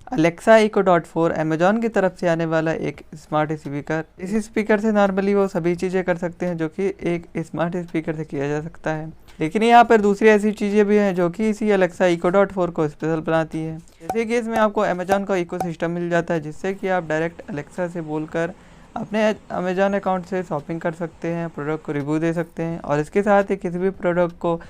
Alexa eco dot 4 Amazon की तरफ से आने वाला एक स्मार्ट स्पीकर। इस स्पीकर से नॉर्मली वो सभी चीज़ें कर सकते हैं जो कि एक स्मार्ट स्पीकर से किया जा सकता है, लेकिन यहाँ पर दूसरी ऐसी चीज़ें भी हैं जो कि इसी अलेक्सा इको डॉट 4 को स्पेशल बनाती है। जैसे कि इसमें आपको अमेजॉन का इको सिस्टम मिल जाता है, जिससे कि आप डायरेक्ट अलेक्सा से बोलकर अपने अमेजॉन अकाउंट से शॉपिंग कर सकते हैं, प्रोडक्ट को रिव्यू दे सकते हैं और इसके साथ ही किसी भी प्रोडक्ट को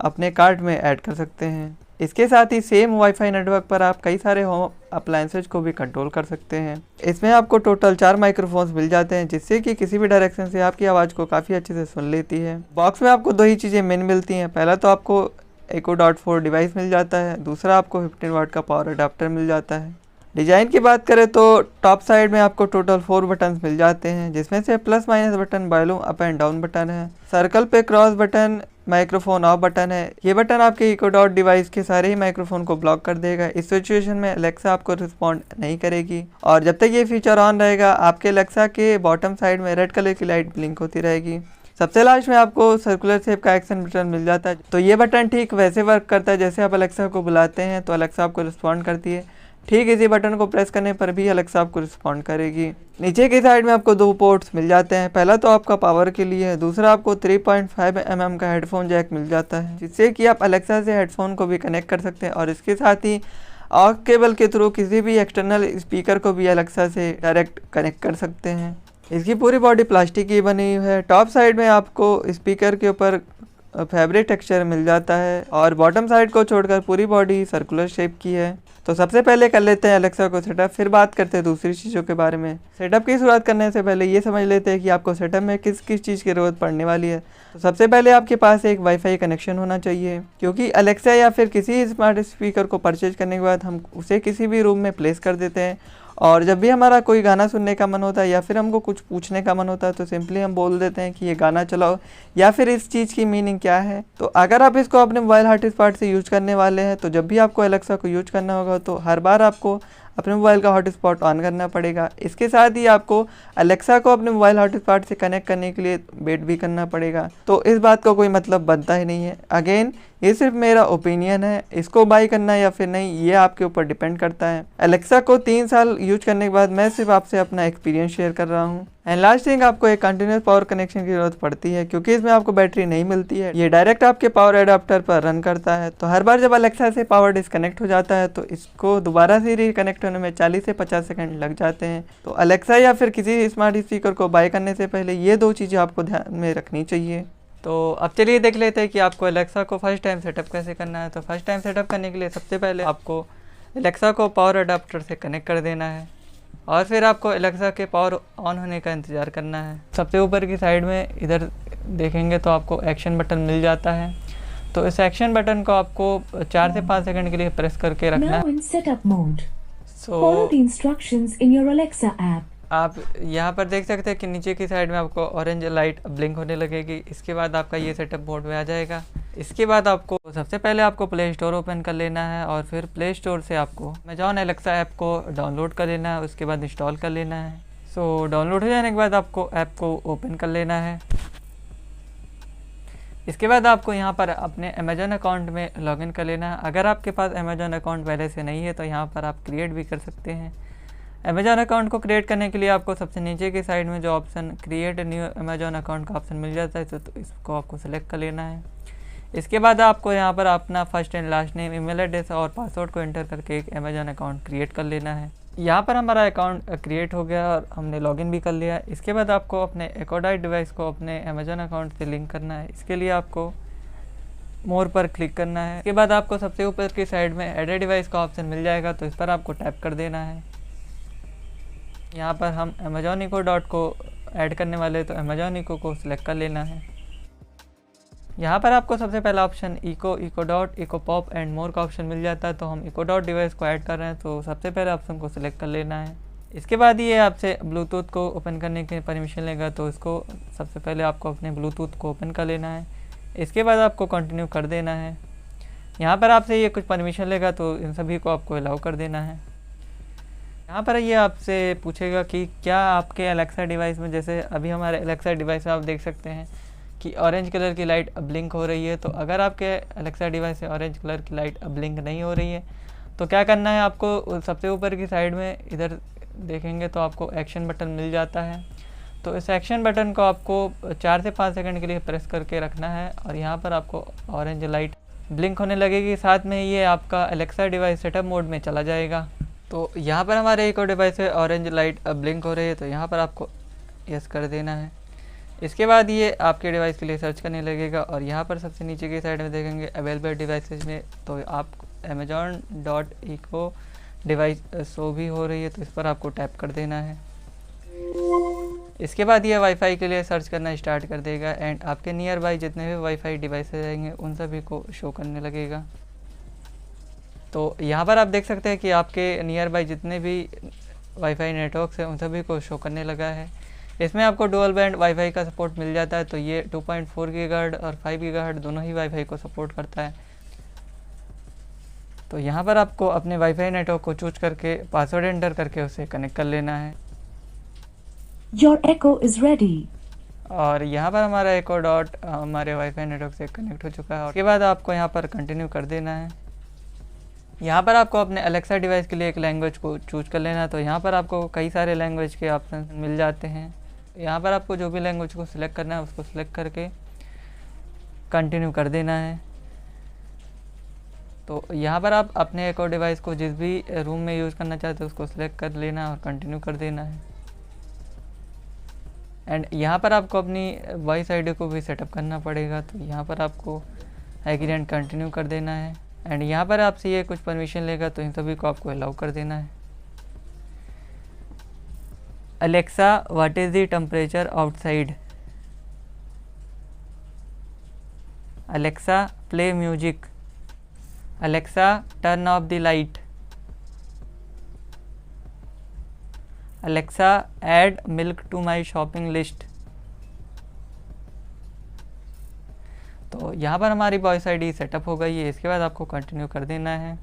अपने कार्ट में ऐड कर सकते हैं। इसके साथ ही सेम वाईफाई नेटवर्क पर आप कई सारे होम अप्लायंसेज को भी कंट्रोल कर सकते हैं। इसमें आपको टोटल 4 माइक्रोफोन्स मिल जाते हैं, जिससे कि किसी भी डायरेक्शन से आपकी आवाज़ को काफ़ी अच्छे से सुन लेती है। बॉक्स में आपको 2 ही चीज़ें मेन मिलती हैं। पहला तो आपको इको डॉट 4 डिवाइस मिल जाता है, दूसरा आपको 15 वाट का पावर अडाप्टर मिल जाता है। डिज़ाइन की बात करें तो टॉप साइड में आपको टोटल 4 बटन मिल जाते हैं, जिसमें से plus minus button, volume up and down button है। सर्कल पे cross button microphone off button है। ये बटन आपके इको डॉट डिवाइस के सारे ही माइक्रोफोन को ब्लॉक कर देगा। इस सिचुएशन में अलेक्सा आपको रिस्पॉन्ड नहीं करेगी और जब तक ये फीचर ऑन रहेगा आपके अलेक्सा के बॉटम साइड में रेड कलर की लाइट ब्लिंक होती रहेगी। सबसे लास्ट में आपको सर्कुलर शेप का एक्शन बटन मिल जाता है। तो ये बटन ठीक वैसे वर्क करता है जैसे आप अलेक्सा को बुलाते हैं तो अलेक्सा आपको रिस्पॉन्ड करती है। ठीक इसी बटन को प्रेस करने पर भी अलेक्सा आपको रिस्पॉन्ड करेगी। नीचे की साइड में आपको 2 पोर्ट्स मिल जाते हैं। पहला तो आपका पावर के लिए है, दूसरा आपको 3.5 mm का हेडफोन जैक मिल जाता है, जिससे कि आप अलेक्सा से हेडफोन को भी कनेक्ट कर सकते हैं और इसके साथ ही ऑक्स केबल के थ्रू किसी भी एक्सटर्नल स्पीकर को भी अलेक्सा से डायरेक्ट कनेक्ट कर सकते हैं। इसकी पूरी बॉडी प्लास्टिक की बनी हुई है। टॉप साइड में आपको स्पीकर के ऊपर फैब्रिक टेक्सचर मिल जाता है और बॉटम साइड को छोड़कर पूरी बॉडी सर्कुलर शेप की है। तो सबसे पहले कर लेते हैं अलेक्सा को सेटअप, फिर बात करते हैं दूसरी चीज़ों के बारे में। सेटअप की शुरुआत करने से पहले ये समझ लेते हैं कि आपको सेटअप में किस किस चीज़ की ज़रूरत पड़ने वाली है। तो सबसे पहले आपके पास एक वाईफाई कनेक्शन होना चाहिए, क्योंकि अलेक्सा या फिर किसी स्मार्ट स्पीकर को परचेज करने के बाद हम उसे किसी भी रूम में प्लेस कर देते हैं और जब भी हमारा कोई गाना सुनने का मन होता है या फिर हमको कुछ पूछने का मन होता है तो सिंपली हम बोल देते हैं कि ये गाना चलाओ या फिर इस चीज़ की मीनिंग क्या है। तो अगर आप इसको अपने मोबाइल हॉटस्पॉट से यूज करने वाले हैं तो जब भी आपको अलेक्सा को यूज करना होगा तो हर बार आपको अपने मोबाइल का हॉटस्पॉट ऑन करना पड़ेगा। इसके साथ ही आपको अलेक्सा को अपने मोबाइल हॉटस्पॉट से कनेक्ट करने के लिए वेट भी करना पड़ेगा। तो इस बात का कोई मतलब बनता ही नहीं है। अगेन ये सिर्फ मेरा ओपिनियन है, इसको बाय करना या फिर नहीं ये आपके ऊपर डिपेंड करता है। अलेक्सा को 3 साल यूज करने के बाद मैं सिर्फ आपसे अपना एक्सपीरियंस शेयर कर रहा हूँ। एंड लास्ट थिंग, आपको एक कंटिन्यूस पावर कनेक्शन की जरूरत पड़ती है, क्योंकि इसमें आपको बैटरी नहीं मिलती है। ये डायरेक्ट आपके पावर एडाप्टर पर रन करता है। तो हर बार जब अलेक्सा से पावर डिस्कनेक्ट हो जाता है तो इसको दोबारा से रिकनेक्ट होने में 40 से 50 सेकंड लग जाते हैं। तो अलेक्सा या फिर किसी स्मार्ट स्पीकर को बाय करने से पहले ये 2 चीज़ें आपको ध्यान में रखनी चाहिए। तो अब चलिए देख लेते हैं कि आपको अलेक्सा को फर्स्ट टाइम सेटअप कैसे करना है। तो फर्स्ट टाइम सेटअप करने के लिए सबसे पहले आपको अलेक्सा को पावर अडाप्टर से कनेक्ट कर देना है और फिर आपको अलेक्सा के पावर ऑन होने का इंतज़ार करना है। सबसे ऊपर की साइड में इधर देखेंगे तो आपको एक्शन बटन मिल जाता है। तो इस एक्शन बटन को आपको 4 से 5 सेकंड के लिए प्रेस करके रखना है। Follow the instructions in your Alexa app. आप यहाँ पर देख सकते हैं कि नीचे की साइड में आपको ऑरेंज लाइट ब्लिंक होने लगेगी। इसके बाद आपका ये सेटअप मोड में आ जाएगा। इसके बाद आपको सबसे पहले आपको प्ले स्टोर ओपन कर लेना है और फिर प्ले स्टोर से आपको अमेजॉन एलेक्सा ऐप को डाउनलोड कर लेना है, उसके बाद इंस्टॉल कर लेना है। सो डाउनलोड हो जाने के बाद आपको ऐप को ओपन कर लेना है। इसके बाद आपको यहाँ पर अपने अमेजॉन अकाउंट में लॉगिन कर लेना है। अगर आपके पास अमेजॉन अकाउंट पहले से नहीं है तो यहाँ पर आप क्रिएट भी कर सकते हैं। अमेजॉन अकाउंट को क्रिएट करने के लिए आपको सबसे नीचे की साइड में जो option create new Amazon account का ऑप्शन मिल जाता है तो इसको आपको सेलेक्ट कर लेना है। इसके बाद आपको यहाँ पर अपना first and last name, email address और पासवर्ड को एंटर करके एक अमेजॉन अकाउंट क्रिएट कर लेना है। यहाँ पर हमारा अकाउंट क्रिएट हो गया और हमने लॉगिन भी कर लिया। इसके बाद आपको अपने इको डॉट डिवाइस को अपने अमेजॉन अकाउंट से लिंक करना है। इसके लिए आपको मोर पर क्लिक करना है। इसके बाद आपको सबसे ऊपर की साइड में एड डिवाइस का ऑप्शन मिल जाएगा, तो इस पर आपको टैप कर देना है। यहाँ पर हम अमेजॉन इको डॉट को ऐड करने वाले तो अमेजॉन इको को सिलेक्ट कर लेना है। यहाँ पर आपको सबसे पहला option Echo Dot, Echo Pop and more का ऑप्शन मिल जाता है। तो हम इको डॉट डिवाइस को ऐड कर रहे हैं तो सबसे पहले ऑप्शन को सिलेक्ट कर लेना है। इसके बाद ये आपसे ब्लूटूथ को ओपन करने की परमिशन लेगा, तो इसको सबसे पहले आपको अपने ब्लूटूथ को ओपन कर लेना है। इसके बाद आपको कंटिन्यू कर देना है। यहाँ पर आपसे ये कुछ परमिशन लेगा तो इन सभी को आपको अलाउ कर देना है। यहाँ पर ये आपसे पूछेगा कि क्या आपके अलेक्सा डिवाइस में, जैसे अभी हमारे अलेक्सा डिवाइस में आप देख सकते हैं कि ऑरेंज कलर की लाइट ब्लिंक हो रही है। तो अगर आपके अलेक्सा डिवाइस से ऑरेंज कलर की लाइट ब्लिंक नहीं हो रही है तो क्या करना है आपको, सबसे ऊपर की साइड में इधर देखेंगे तो आपको एक्शन बटन मिल जाता है। तो इस एक्शन बटन को आपको 4 से 5 सेकंड के लिए प्रेस करके रखना है और यहाँ पर आपको ऑरेंज लाइट ब्लिंक होने लगेगी। साथ में ये आपका एलेक्सा डिवाइस सेटअप मोड में चला जाएगा। तो यहाँ पर हमारे एक और डिवाइस है, ऑरेंज लाइट अब ब्लिंक हो रही है, तो यहाँ पर आपको यस कर देना है। इसके बाद ये आपके डिवाइस के लिए सर्च करने लगेगा और यहाँ पर सबसे नीचे की साइड में देखेंगे अवेलेबल डिवाइसेज में, तो आप amazon.eco डिवाइस शो भी हो रही है, तो इस पर आपको टैप कर देना है। इसके बाद ये वाईफाई के लिए सर्च करना स्टार्ट कर देगा एंड आपके नियर बाई जितने भी वाईफाई डिवाइसेज रहेंगे उन सभी को शो करने लगेगा। तो यहाँ पर आप देख सकते हैं कि आपके नियर बाई जितने भी वाईफाई नेटवर्क्स हैं उन सभी को शो करने लगा है। इसमें आपको डुअल बैंड वाईफाई का सपोर्ट मिल जाता है, तो ये 2.4 गीगाहर्ट्ज़ और 5 गीगाहर्ट्ज़ दोनों ही वाईफाई को सपोर्ट करता है। तो यहाँ पर आपको अपने वाईफाई नेटवर्क को चूज करके पासवर्ड एंटर करके उसे कनेक्ट कर लेना है। Your Echo is ready. और यहाँ पर हमारा Echo Dot हमारे वाईफाई नेटवर्क से कनेक्ट हो चुका है। उसके बाद आपको यहाँ पर कंटिन्यू कर देना है। यहाँ पर आपको अपने अलेक्सा डिवाइस के लिए एक लैंग्वेज को चूज कर लेना है। तो यहाँ पर आपको कई सारे लैंग्वेज के ऑप्शन मिल जाते हैं। यहाँ पर आपको जो भी लैंग्वेज को सिलेक्ट करना है उसको सिलेक्ट करके कंटिन्यू कर देना है। तो यहाँ पर आप अपने Echo डिवाइस को जिस भी रूम में यूज़ करना चाहते हो उसको सिलेक्ट कर लेना और कंटिन्यू कर देना है। एंड यहाँ पर आपको अपनी वॉइस आईडी को भी सेटअप करना पड़ेगा, तो यहाँ पर आपको एग्री एंड कंटिन्यू कर देना है। एंड यहाँ पर आपसे ये कुछ परमिशन लेगा, तो इन सभी को आपको अलाउ कर देना है। Alexa what is the temperature outside. Alexa play music. Alexa turn off the light. Alexa add milk to my shopping list. तो यहाँ पर हमारी वॉइस आईडी सेटअप हो गई है। इसके बाद आपको कंटिन्यू कर देना है।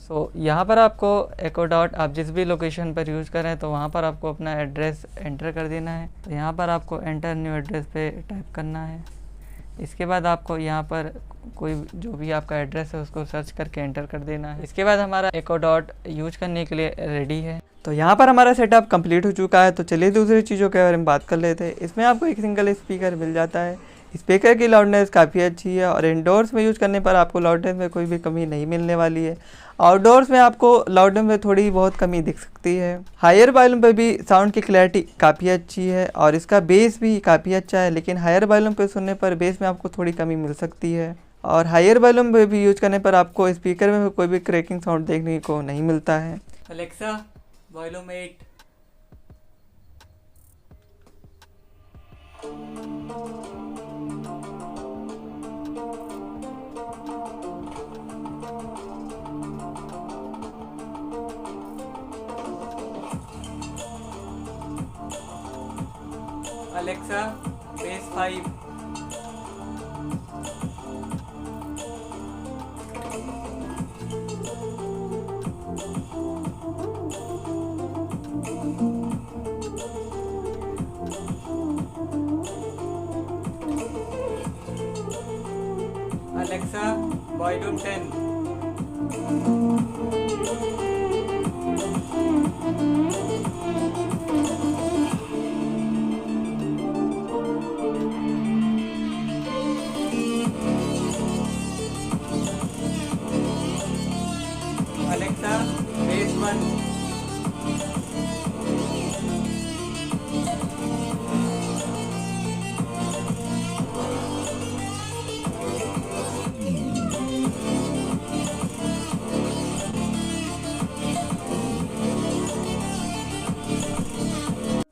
सो यहाँ पर आपको Echo Dot आप जिस भी लोकेशन पर यूज़ करें तो वहाँ पर आपको अपना एड्रेस एंटर कर देना है। तो यहाँ पर आपको एंटर न्यू एड्रेस पे टाइप करना है। इसके बाद आपको यहाँ पर कोई जो भी आपका एड्रेस है उसको सर्च करके एंटर कर देना है। इसके बाद हमारा Echo Dot यूज करने के लिए रेडी है। तो यहाँ पर हमारा सेटअप कंप्लीट हो चुका है। तो चलिए दूसरी चीज़ों के बारे में बात कर लेते हैं। इसमें आपको एक सिंगल स्पीकर मिल जाता है। स्पीकर की लाउडनेस काफ़ी अच्छी है और इंडोर्स में यूज़ करने पर आपको लाउडनेस में कोई भी कमी नहीं मिलने वाली है। आउटडोर्स में आपको लाउडनेस में थोड़ी बहुत कमी दिख सकती है। हायर वॉल्यूम पे भी साउंड की क्लैरिटी काफ़ी अच्छी है और इसका बेस भी काफ़ी अच्छा है, लेकिन हायर वॉल्यूम पे सुनने पर बेस में आपको थोड़ी कमी मिल सकती है। और हायर वॉल्यूम पे भी यूज करने पर आपको स्पीकर में कोई भी क्रैकिंग साउंड देखने को नहीं मिलता है। Alexa volume 8। Alexa base 5। Alexa volume 10। Alexa base 1।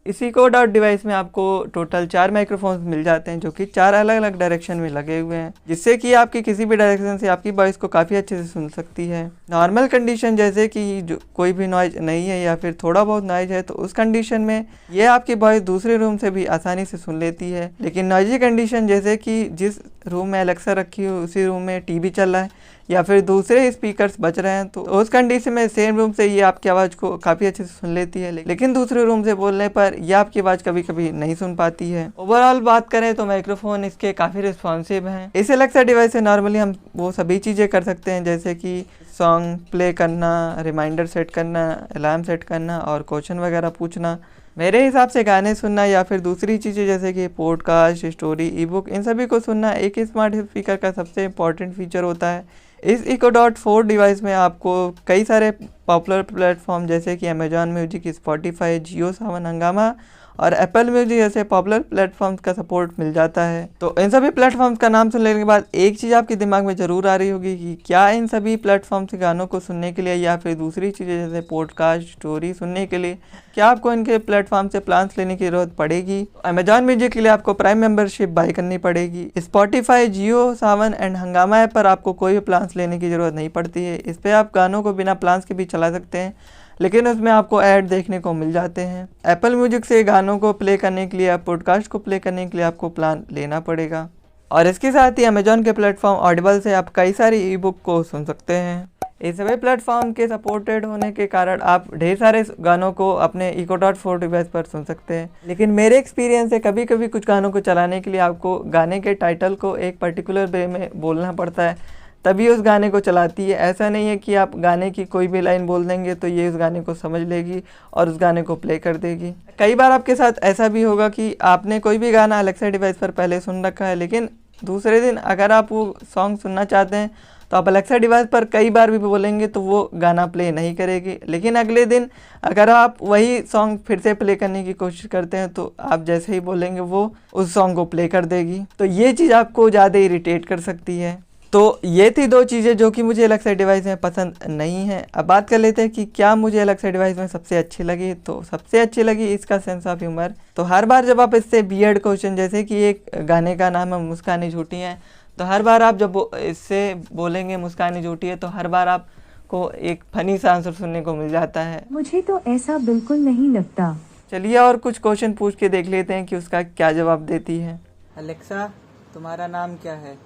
इस Echo Dot डिवाइस में आपको टोटल 4 माइक्रोफोन्स मिल जाते हैं जो कि 4 अलग अलग डायरेक्शन में लगे हुए हैं, जिससे कि आपकी किसी भी डायरेक्शन से आपकी वॉइस को काफ़ी अच्छे से सुन सकती है। नॉर्मल कंडीशन जैसे कि जो कोई भी नॉइज नहीं है या फिर थोड़ा बहुत नॉइज है तो उस कंडीशन में ये आपकी वॉइस दूसरे रूम से भी आसानी से सुन लेती है। लेकिन नॉइजी कंडीशन जैसे कि जिस रूम में अलेक्सा रखी हो उसी रूम में टीवी चल रहा है या फिर दूसरे स्पीकर्स बज रहे हैं, तो उस कंडीशन में सेम रूम से ये आपकी आवाज़ को काफ़ी अच्छे से सुन लेती है, लेकिन दूसरे रूम से बोलने पर यह आपकी आवाज़ कभी कभी नहीं सुन पाती है। ओवरऑल बात करें तो माइक्रोफोन इसके काफ़ी रिस्पॉन्सिव हैं। इस अलेक्सा डिवाइस से नॉर्मली हम वो सभी चीज़ें कर सकते हैं जैसे कि सॉन्ग प्ले करना, रिमाइंडर सेट करना, अलार्म सेट करना और क्वेश्चन वगैरह पूछना। मेरे हिसाब से गाने सुनना या फिर दूसरी चीज़ें जैसे कि पॉडकास्ट, स्टोरी, ई बुक, इन सभी को सुनना एक स्मार्ट स्पीकर का सबसे इम्पॉर्टेंट फीचर होता है। इस इको डॉट 4 डिवाइस में आपको कई सारे पॉपुलर प्लेटफॉर्म जैसे कि अमेजॉन म्यूजिक, स्पॉटिफाई, जियो सावन, हंगामा और एप्पल म्यूजिक जैसे पॉपुलर प्लेटफॉर्म्स का सपोर्ट मिल जाता है। तो इन सभी प्लेटफॉर्म्स का नाम सुन लेने के बाद एक चीज़ आपके दिमाग में ज़रूर आ रही होगी कि क्या इन सभी प्लेटफॉर्म से गानों को सुनने के लिए या फिर दूसरी चीज़ें जैसे पॉडकास्ट, स्टोरी सुनने के लिए क्या आपको इनके प्लेटफॉर्म से प्लान्स लेने की ज़रूरत पड़ेगी? अमेजॉन म्यूजिक के लिए आपको प्राइम मेंबरशिप बाय करनी पड़ेगी। स्पॉटिफाई, जियो सावन एंड हंगामा ऐप पर आपको कोई भी प्लान्स लेने की ज़रूरत नहीं पड़ती है। इस पर आप गानों को बिना प्लान्स के भी चला सकते हैं, लेकिन उसमें आपको ऐड देखने को मिल जाते हैं। एप्पल म्यूजिक से गानों को प्ले करने के लिए या पॉडकास्ट को प्ले करने के लिए आपको प्लान लेना पड़ेगा। और इसके साथ ही अमेजॉन के प्लेटफॉर्म ऑडिबल से आप कई सारी ई बुक को सुन सकते हैं। इस सभी प्लेटफॉर्म के सपोर्टेड होने के कारण आप ढेर सारे गानों को अपने इको डॉट 4 डिवाइस पर सुन सकते हैं। लेकिन मेरे एक्सपीरियंस से कभी कभी कुछ गानों को चलाने के लिए आपको गाने के टाइटल को एक पर्टिकुलर वे में बोलना पड़ता है, तभी उस गाने को चलाती है। ऐसा नहीं है कि आप गाने की कोई भी लाइन बोल देंगे तो ये उस गाने को समझ लेगी और उस गाने को प्ले कर देगी। कई बार आपके साथ ऐसा भी होगा कि आपने कोई भी गाना अलेक्सा डिवाइस पर पहले सुन रखा है, लेकिन दूसरे दिन अगर आप वो सॉन्ग सुनना चाहते हैं तो आप अलेक्सा डिवाइस पर कई बार भी बोलेंगे तो वो गाना प्ले नहीं करेगी। लेकिन अगले दिन अगर आप वही सॉन्ग फिर से प्ले करने की कोशिश करते हैं तो आप जैसे ही बोलेंगे वो उस सॉन्ग को प्ले कर देगी। तो ये चीज़ आपको ज़्यादा इरिटेट कर सकती है। तो ये थी दो चीज़ें जो कि मुझे अलेक्सा डिवाइस में पसंद नहीं है। अब बात कर लेते हैं कि क्या मुझे अलेक्सा डिवाइस में सबसे अच्छी लगी। तो सबसे अच्छी लगी इसका सेंस ऑफ ह्यूमर। तो हर बार जब आप इससे वियर्ड क्वेश्चन, जैसे कि एक गाने का नाम है मुस्कानी झूठी हैं, तो हर बार आप जब इससे बोलेंगे मुस्कानी झूठी है तो हर बार आपको एक फनी सा आंसर सुनने को मिल जाता है। मुझे तो ऐसा बिल्कुल नहीं लगता। चलिए और कुछ क्वेश्चन पूछ के देख लेते हैं कि उसका क्या जवाब देती है। अलेक्सा, तुम्हारा नाम क्या है?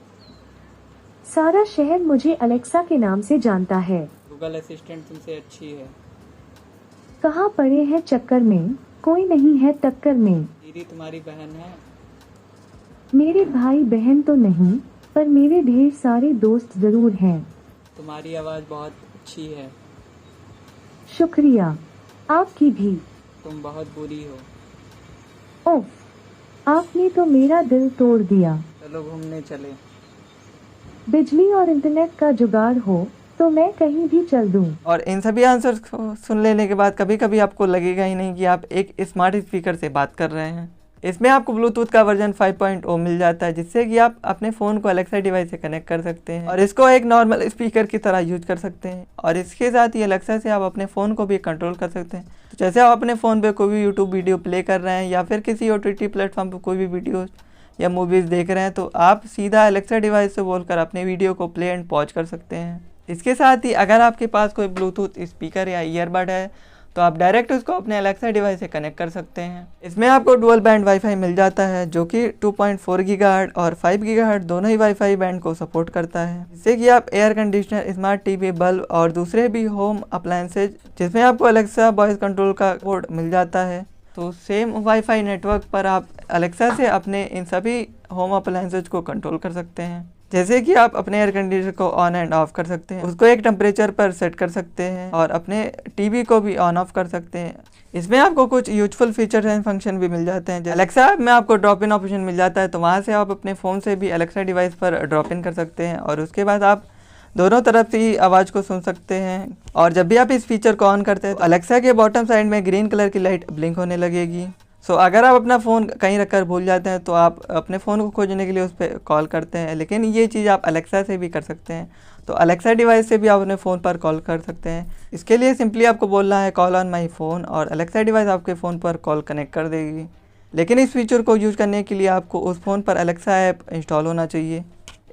सारा शहर मुझे अलेक्सा के नाम से जानता है। गूगल असिस्टेंट तुमसे अच्छी है। कहाँ पड़े हैं चक्कर में, कोई नहीं है टक्कर में। दीदी तुम्हारी बहन है? मेरे भाई बहन तो नहीं, पर मेरे ढेर सारे दोस्त जरूर हैं। तुम्हारी आवाज़ बहुत अच्छी है। शुक्रिया, आपकी भी। तुम बहुत बुरी हो। ओफ, आपने तो मेरा दिल तोड़ दिया। चलो घूमने चले। बिजली और इंटरनेट का जुगाड़ हो तो मैं कहीं भी चल दूं। और इन सभी आंसर्स को सुन लेने के बाद कभी कभी आपको लगेगा ही नहीं कि आप एक स्मार्ट स्पीकर से बात कर रहे हैं। इसमें आपको ब्लूटूथ का वर्जन 5.0 मिल जाता है, जिससे कि आप अपने फ़ोन को अलेक्सा डिवाइस से कनेक्ट कर सकते हैं और इसको एक नॉर्मल स्पीकर की तरह यूज कर सकते हैं। और इसके साथ ही अलेक्सा से आप अपने फ़ोन को भी कंट्रोल कर सकते हैं। तो जैसे आप अपने फ़ोन पे कोई भी यूट्यूब वीडियो प्ले कर रहे हैं या फिर किसी OTT प्लेटफॉर्म पर कोई भी वीडियो या मूवीज़ देख रहे हैं तो आप सीधा अलेक्सा डिवाइस से बोलकर अपने वीडियो को प्ले एंड पॉज कर सकते हैं। इसके साथ ही अगर आपके पास कोई ब्लूटूथ स्पीकर या ईयरबड है तो आप डायरेक्ट उसको अपने अलेक्सा डिवाइस से कनेक्ट कर सकते हैं। इसमें आपको डुअल बैंड वाईफाई मिल जाता है जो कि 2.4 गीगाहर्ट्ज़ और 5 गीगाहर्ट्ज़ दोनों ही वाईफाई बैंड को सपोर्ट करता है, जिससे कि आप air conditioner, smart TV, bulb और दूसरे भी होम अप्लायंसेज जिसमें आपको अलेक्सा वॉइस कंट्रोल का पोर्ट मिल जाता है, तो सेम वाईफाई नेटवर्क पर आप अलेक्सा से अपने इन सभी होम अप्लायंसेज को कंट्रोल कर सकते हैं। जैसे कि आप अपने एयर कंडीशनर को ऑन एंड ऑफ कर सकते हैं, उसको एक टेम्परेचर पर सेट कर सकते हैं और अपने टीवी को भी ऑन ऑफ कर सकते हैं। इसमें आपको कुछ यूजफुल फीचर्स एंड फंक्शन भी मिल जाते हैं। अलेक्सा में आपको ड्रॉप इन ऑप्शन मिल जाता है, तो वहाँ से आप अपने फ़ोन से भी अलेक्सा डिवाइस पर ड्रॉप इन कर सकते हैं और उसके बाद आप दोनों तरफ से ही आवाज़ को सुन सकते हैं। और जब भी आप इस फीचर को ऑन करते हैं तो अलेक्सा के बॉटम साइड में ग्रीन कलर की लाइट ब्लिंक होने लगेगी। सो अगर आप अपना फ़ोन कहीं रखकर भूल जाते हैं तो आप अपने फ़ोन को खोजने के लिए उस पर कॉल करते हैं, लेकिन ये चीज़ आप अलेक्सा से भी कर सकते हैं। तो अलेक्सा डिवाइस से भी आप अपने फ़ोन पर कॉल कर सकते हैं। इसके लिए सिंपली आपको बोलना है कॉल ऑन माई फ़ोन और अलेक्सा डिवाइस आपके फ़ोन पर कॉल कनेक्ट कर देगी। लेकिन इस फीचर को यूज़ करने के लिए आपको उस फ़ोन पर अलेक्सा ऐप इंस्टॉल होना चाहिए।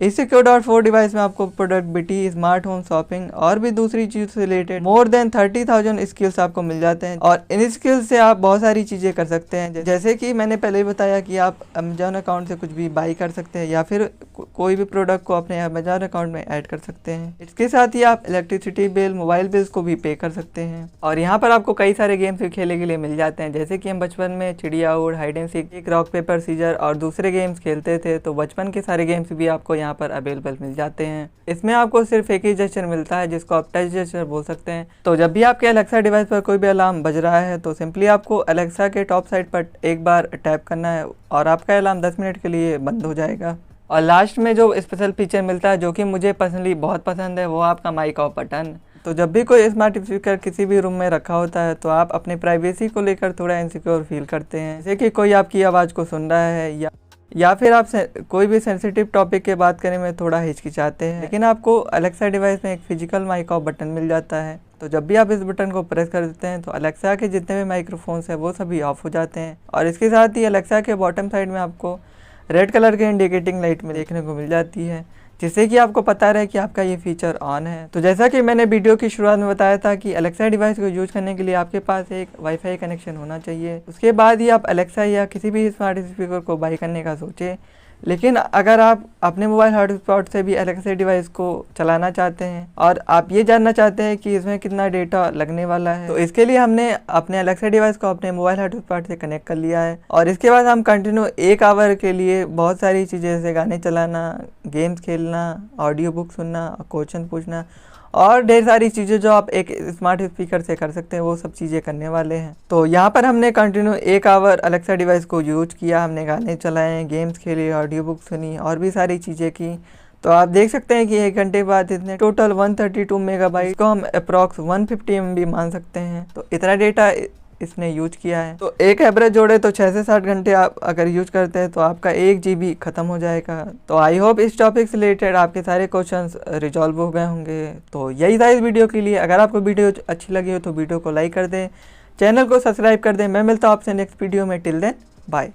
इस Echo.4 डिवाइस में आपको प्रोडक्टिविटी, स्मार्ट होम, शॉपिंग और भी दूसरी चीज़ से रिलेटेड मोर देन 30,000 स्किल्स आपको मिल जाते हैं और इन स्किल्स से आप बहुत सारी चीज़ें कर सकते हैं। जैसे कि मैंने पहले ही बताया कि आप अमेजॉन अकाउंट से कुछ भी बाई कर सकते हैं या फिर कोई भी प्रोडक्ट को अपने अमेजॉन अकाउंट में ऐड कर सकते हैं। इसके साथ ही आप इलेक्ट्रिसिटी बिल, मोबाइल बिल्स को भी पे कर सकते हैं। और यहाँ पर आपको कई सारे गेम्स भी खेलने के लिए मिल जाते हैं, जैसे कि हम बचपन में चिड़िया उड़, hide and seek, rock paper scissor और दूसरे गेम्स खेलते थे, तो बचपन के सारे गेम्स भी आपको यहाँ यहाँ पर अवेलेबल मिल जाते हैं। इसमें आपको सिर्फ एक ही जेस्चर मिलता है जिसको आप टच जेस्चर बोल सकते हैं। तो जब भी आपके अलेक्सा डिवाइस पर कोई भी अलार्म बज रहा है तो सिंपली आपको अलेक्सा के टॉप साइड पर एक बार टैप करना है और आपका अलार्म 10 मिनट के लिए बंद हो जाएगा। और लास्ट में जो स्पेशल फीचर मिलता है जो कि मुझे पर्सनली बहुत पसंद है वो आपका माइक ऑफ बटन। तो जब भी कोई स्मार्ट स्पीकर किसी भी रूम में रखा होता है तो आप अपनी प्राइवेसी को लेकर थोड़ा इनसिक्योर फील करते हैं, जैसे कि कोई आपकी आवाज़ को सुन रहा है या फिर आप कोई भी सेंसिटिव टॉपिक के बात करने में थोड़ा हिचकिचाते हैं। लेकिन आपको अलेक्सा डिवाइस में एक फिजिकल माइक ऑफ बटन मिल जाता है। तो जब भी आप इस बटन को प्रेस कर देते हैं तो अलेक्सा के जितने भी माइक्रोफोन्स हैं वो सभी ऑफ हो जाते हैं। और इसके साथ ही अलेक्सा के बॉटम साइड में आपको रेड कलर के इंडिकेटिंग लाइट में देखने को मिल जाती है, जिससे कि आपको पता रहे कि आपका ये फीचर ऑन है। तो जैसा कि मैंने वीडियो की शुरुआत में बताया था कि अलेक्सा डिवाइस को यूज करने के लिए आपके पास एक वाईफाई कनेक्शन होना चाहिए, उसके बाद ही आप अलेक्सा या किसी भी स्मार्ट स्पीकर को बाई करने का सोचें। लेकिन अगर आप अपने मोबाइल हॉटस्पॉट से भी अलेक्सा डिवाइस को चलाना चाहते हैं और आप ये जानना चाहते हैं कि इसमें कितना डेटा लगने वाला है, तो इसके लिए हमने अपने अलेक्सा डिवाइस को अपने मोबाइल हॉटस्पॉट से कनेक्ट कर लिया है। और इसके बाद हम कंटिन्यू 1 आवर के लिए बहुत सारी चीज़ें जैसे गाने चलाना, गेम्स खेलना, ऑडियो बुक सुनना, क्वेश्चन पूछना और ढेर सारी चीज़ें जो आप एक स्मार्ट स्पीकर से कर सकते हैं वो सब चीज़ें करने वाले हैं। तो यहाँ पर हमने कंटिन्यू 1 आवर अलेक्सा डिवाइस को यूज किया, हमने गाने चलाए, गेम्स खेले, ऑडियो बुक सुनी और भी सारी चीज़ें की। तो आप देख सकते हैं कि 1 घंटे बाद इतने टोटल 132 मेगाबाइट को हम अप्रॉक्स 150 MB मान सकते हैं। तो इतना डेटा इसने यूज किया है। तो एक एवरेज जोड़े तो 6 से 7 घंटे आप अगर यूज करते हैं तो आपका 1 GB खत्म हो जाएगा। तो आई होप इस टॉपिक से रिलेटेड आपके सारे क्वेश्चंस रिजॉल्व हो गए होंगे। तो यही था इस वीडियो के लिए। अगर आपको वीडियो अच्छी लगी हो तो वीडियो को लाइक कर दें, चैनल को सब्सक्राइब कर दें। मैं मिलता हूँ आपसे नेक्स्ट वीडियो में। Till then bye.